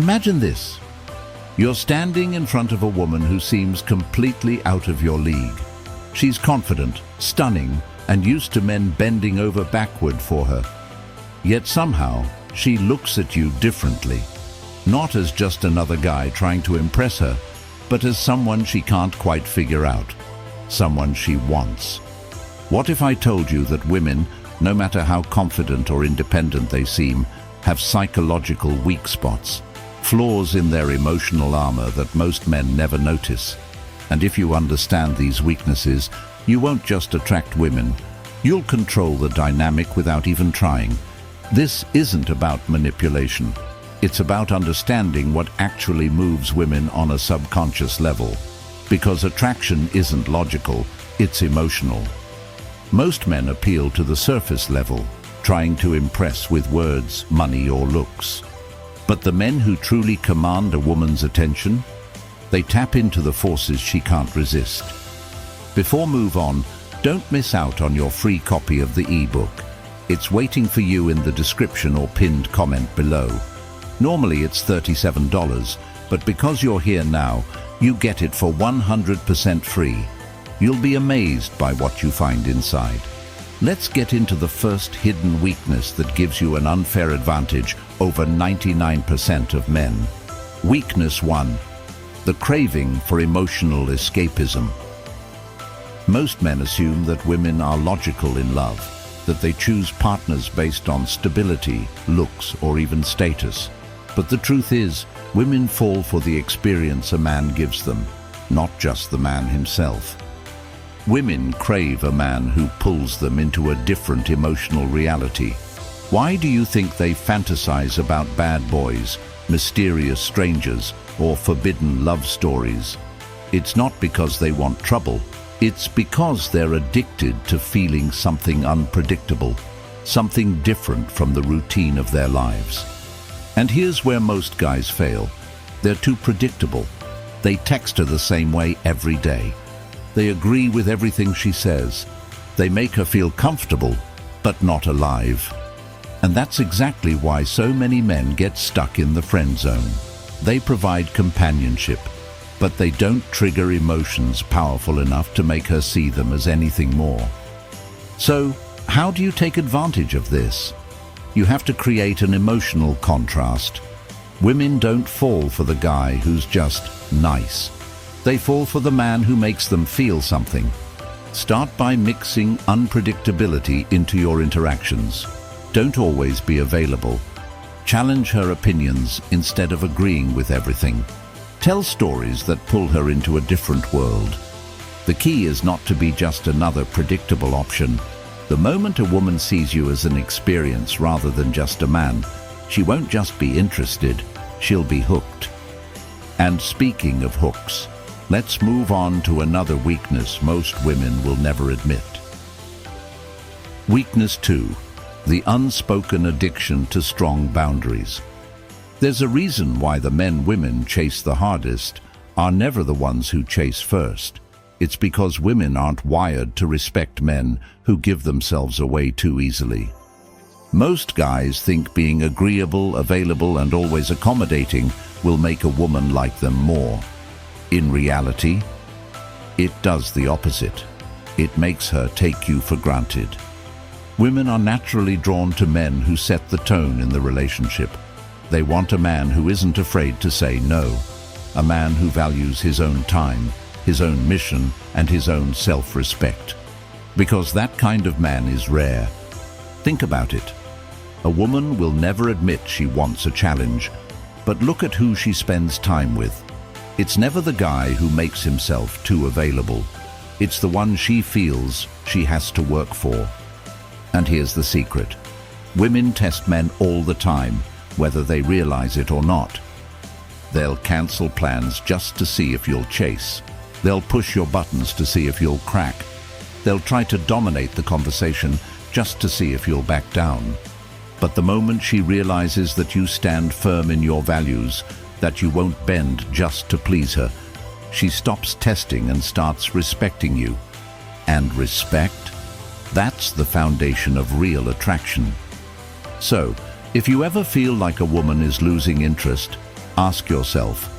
Imagine this. You're standing in front of a woman who seems completely out of your league. She's confident, stunning, and used to men bending over backward for her. Yet somehow, she looks at you differently. Not as just another guy trying to impress her, but as someone she can't quite figure out. Someone she wants. What if I told you that women, no matter how confident or independent they seem, have psychological weak spots? Flaws in their emotional armor that most men never notice. And if you understand these weaknesses, you won't just attract women. You'll control the dynamic without even trying. This isn't about manipulation. It's about understanding what actually moves women on a subconscious level. Because attraction isn't logical, it's emotional. Most men appeal to the surface level, trying to impress with words, money, or looks. But the men who truly command a woman's attention, they tap into the forces she can't resist. Before move on, don't miss out on your free copy of the ebook. It's waiting for you in the description or pinned comment below. Normally it's $37, but because you're here now, you get it for 100% free. You'll be amazed by what you find inside. Let's get into the first hidden weakness that gives you an unfair advantage over 99% of men. Weakness 1. The craving for emotional escapism. Most men assume that women are logical in love, that they choose partners based on stability, looks, or even status. But the truth is, women fall for the experience a man gives them, not just the man himself. Women crave a man who pulls them into a different emotional reality. Why do you think they fantasize about bad boys, mysterious strangers, or forbidden love stories? It's not because they want trouble. It's because they're addicted to feeling something unpredictable, something different from the routine of their lives. And here's where most guys fail. They're too predictable. They text her the same way every day. They agree with everything she says. They make her feel comfortable, but not alive. And that's exactly why so many men get stuck in the friend zone. They provide companionship, but they don't trigger emotions powerful enough to make her see them as anything more. So, how do you take advantage of this? You have to create an emotional contrast. Women don't fall for the guy who's just nice. They fall for the man who makes them feel something. Start by mixing unpredictability into your interactions. Don't always be available. Challenge her opinions instead of agreeing with everything. Tell stories that pull her into a different world. The key is not to be just another predictable option. The moment a woman sees you as an experience rather than just a man, she won't just be interested, she'll be hooked. And speaking of hooks, let's move on to another weakness most women will never admit. Weakness 2. The unspoken addiction to strong boundaries. There's a reason why the men women chase the hardest are never the ones who chase first. It's because women aren't wired to respect men who give themselves away too easily. Most guys think being agreeable, available, and always accommodating will make a woman like them more. In reality, it does the opposite. It makes her take you for granted. Women are naturally drawn to men who set the tone in the relationship. They want a man who isn't afraid to say no, a man who values his own time, his own mission, and his own self-respect. Because that kind of man is rare. Think about it. A woman will never admit she wants a challenge, but look at who she spends time with. It's never the guy who makes himself too available. It's the one she feels she has to work for. And here's the secret. Women test men all the time, whether they realize it or not. They'll cancel plans just to see if you'll chase. They'll push your buttons to see if you'll crack. They'll try to dominate the conversation just to see if you'll back down. But the moment she realizes that you stand firm in your values, that you won't bend just to please her, she stops testing and starts respecting you. And respect? That's the foundation of real attraction. So, if you ever feel like a woman is losing interest, Ask yourself,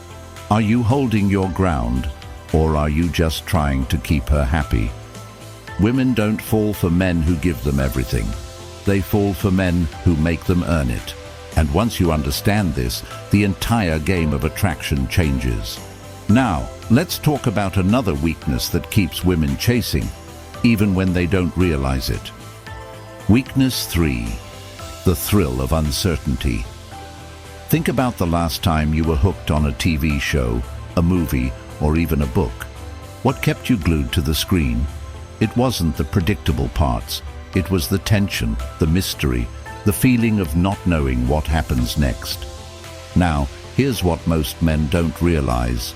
are you holding your ground, or are you just trying to keep her happy? Women don't fall for men who give them everything. They fall for men who make them earn it. And once you understand this, the entire game of attraction changes. Now, let's talk about another weakness that keeps women chasing, even when they don't realize it. Weakness 3. The thrill of uncertainty. Think about the last time you were hooked on a TV show, a movie, or even a book. What kept you glued to the screen? It wasn't the predictable parts. It was the tension, the mystery, the feeling of not knowing what happens next. Now, here's what most men don't realize.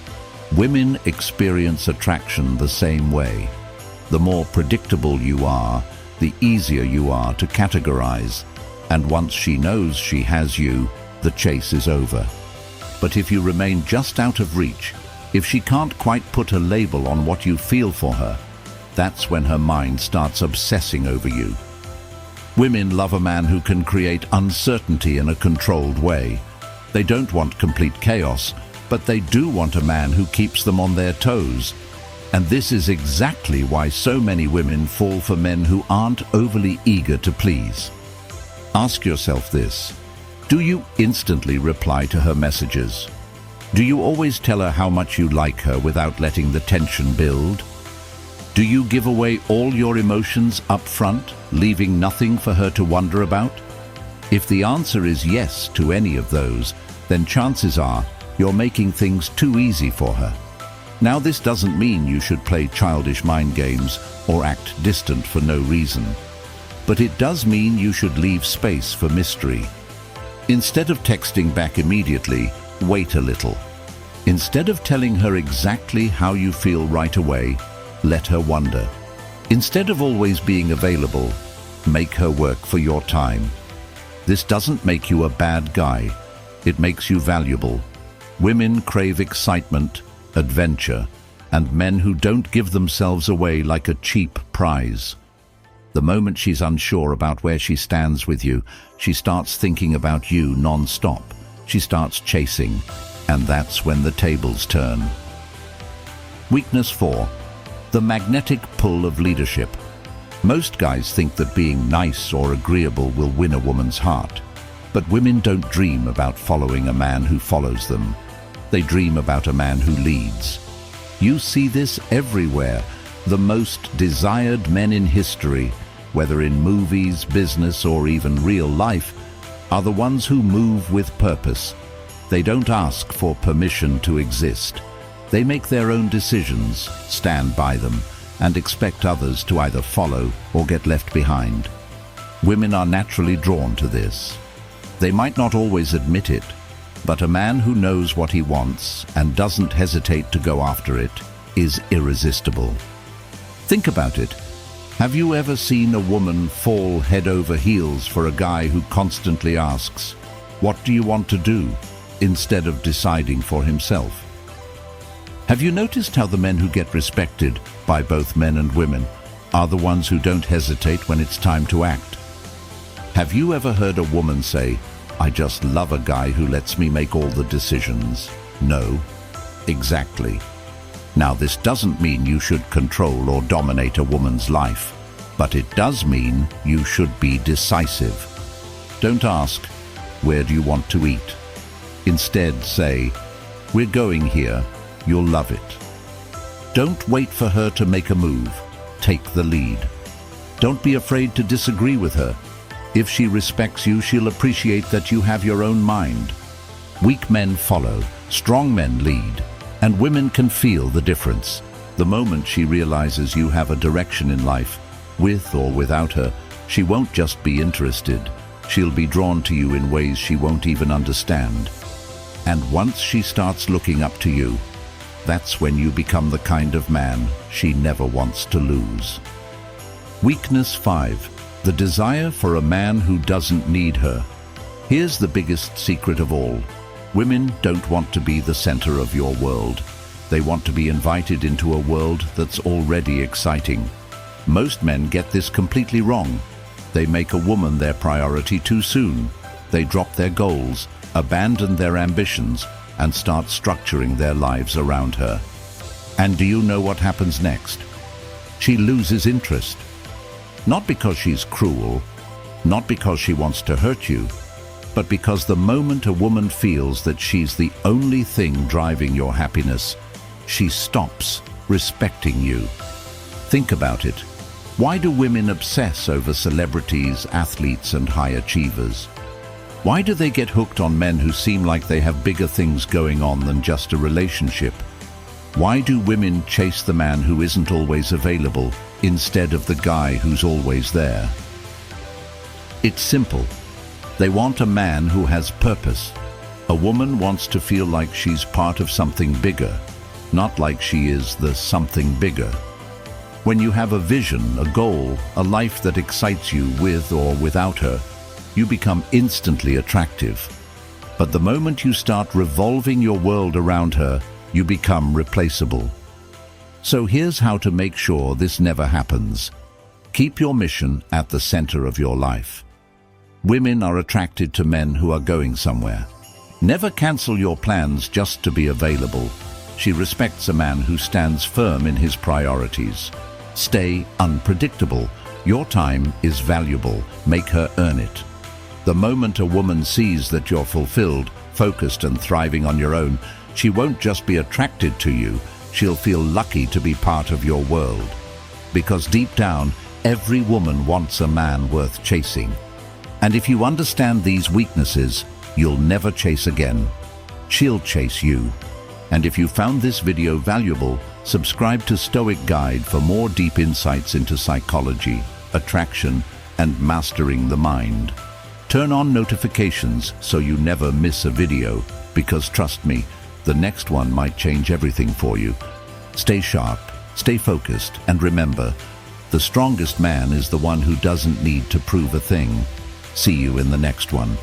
Women experience attraction the same way. The more predictable you are, the easier you are to categorize. And once she knows she has you, the chase is over. But if you remain just out of reach, if she can't quite put a label on what you feel for her, that's when her mind starts obsessing over you. Women love a man who can create uncertainty in a controlled way. They don't want complete chaos, but they do want a man who keeps them on their toes. And this is exactly why so many women fall for men who aren't overly eager to please. Ask yourself this. Do you instantly reply to her messages? Do you always tell her how much you like her without letting the tension build? Do you give away all your emotions up front, leaving nothing for her to wonder about? If the answer is yes to any of those, then chances are you're making things too easy for her. Now, this doesn't mean you should play childish mind games or act distant for no reason, but it does mean you should leave space for mystery. Instead of texting back immediately, wait a little. Instead of telling her exactly how you feel right away, let her wonder. Instead of always being available, make her work for your time. This doesn't make you a bad guy. It makes you valuable. Women crave excitement, adventure, and men who don't give themselves away like a cheap prize. The moment she's unsure about where she stands with you, she starts thinking about you non-stop. She starts chasing, and that's when the tables turn. Weakness 4. The magnetic pull of leadership. Most guys think that being nice or agreeable will win a woman's heart. But women don't dream about following a man who follows them. They dream about a man who leads. You see this everywhere. The most desired men in history, whether in movies, business, or even real life, are the ones who move with purpose. They don't ask for permission to exist. They make their own decisions, stand by them, and expect others to either follow or get left behind. Women are naturally drawn to this. They might not always admit it, but a man who knows what he wants and doesn't hesitate to go after it is irresistible. Think about it. Have you ever seen a woman fall head over heels for a guy who constantly asks, "What do you want to do?" instead of deciding for himself? Have you noticed how the men who get respected by both men and women are the ones who don't hesitate when it's time to act? Have you ever heard a woman say, "I just love a guy who lets me make all the decisions"? No, exactly. Now, this doesn't mean you should control or dominate a woman's life, but it does mean you should be decisive. Don't ask, "Where do you want to eat?" Instead, say, "We're going here. You'll love it." Don't wait for her to make a move. Take the lead. Don't be afraid to disagree with her. If she respects you, she'll appreciate that you have your own mind. Weak men follow, strong men lead, and women can feel the difference. The moment she realizes you have a direction in life, with or without her, she won't just be interested. She'll be drawn to you in ways she won't even understand. And once she starts looking up to you, that's when you become the kind of man she never wants to lose. Weakness 5. The desire for a man who doesn't need her. Here's the biggest secret of all. Women don't want to be the center of your world. They want to be invited into a world that's already exciting. Most men get this completely wrong. They make a woman their priority too soon. They drop their goals, abandon their ambitions, and start structuring their lives around her. And do you know what happens next? She loses interest. Not because she's cruel, not because she wants to hurt you, but because the moment a woman feels that she's the only thing driving your happiness, she stops respecting you. Think about it. Why do women obsess over celebrities, athletes, and high achievers? Why do they get hooked on men who seem like they have bigger things going on than just a relationship? Why do women chase the man who isn't always available instead of the guy who's always there? It's simple. They want a man who has purpose. A woman wants to feel like she's part of something bigger, not like she is the something bigger. When you have a vision, a goal, a life that excites you with or without her, you become instantly attractive. But the moment you start revolving your world around her, you become replaceable. So here's how to make sure this never happens. Keep your mission at the center of your life. Women are attracted to men who are going somewhere. Never cancel your plans just to be available. She respects a man who stands firm in his priorities. Stay unpredictable. Your time is valuable. Make her earn it. The moment a woman sees that you're fulfilled, focused, and thriving on your own, she won't just be attracted to you, she'll feel lucky to be part of your world. Because deep down, every woman wants a man worth chasing. And if you understand these weaknesses, you'll never chase again. She'll chase you. And if you found this video valuable, subscribe to Stoic Guide for more deep insights into psychology, attraction, and mastering the mind. Turn on notifications so you never miss a video, because trust me, the next one might change everything for you. Stay sharp, stay focused, and remember, the strongest man is the one who doesn't need to prove a thing. See you in the next one.